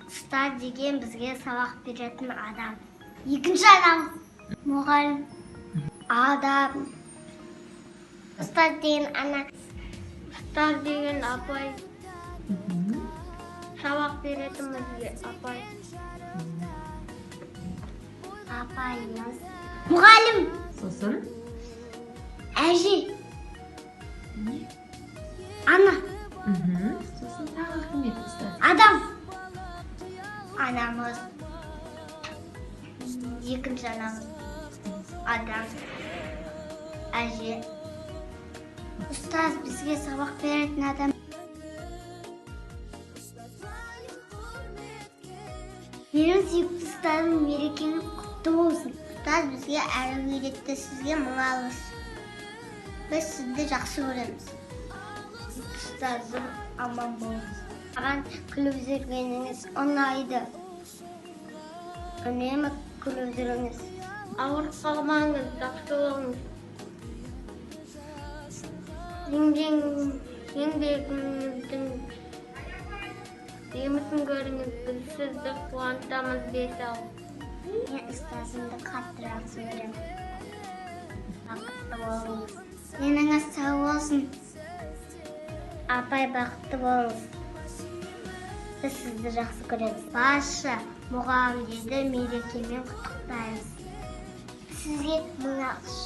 Ұстаз деген бізге сабақ беретін адам. Екінші адам мұғалім, адам. Ұстаз деген ана, ұстаз деген апай. Сабақ беретін бізге апай. Апайымыз. Мұғалім. Сосын? Әже. Ана. Сосын тағы кім еді ұстаз? Адам. Анамыз. Екінші анамыз. Адам. Әже. Ұстаз бізге сабақ беретін адам. Менің сүйікті ұстазым, мерекеңіз құтты болсын. Ұстаз бізге әрі үйретті, сізге мың алғыс. Біз сізді жақсы көреміз. Ұстазым аман болыңыз. Маған күліп жүргеніңіз ұнайды. Үнемі күліп жүріңіз. Ауырып қалмаңыз, жақсы болыңыз. Еңбегіңіздің жемісін көріңіз, біз сізді қуантамыз бес-ау. Мен ұстазымды қатты жақсы көремін. Бақытты болыңыз. Деніңіз сау болсын. Апай, бақытты болыңыз. Біз сізді жақсы көреміз. Барша мұғалімдерді мерекемен құттықтаймыз. Сізге мың алғыс.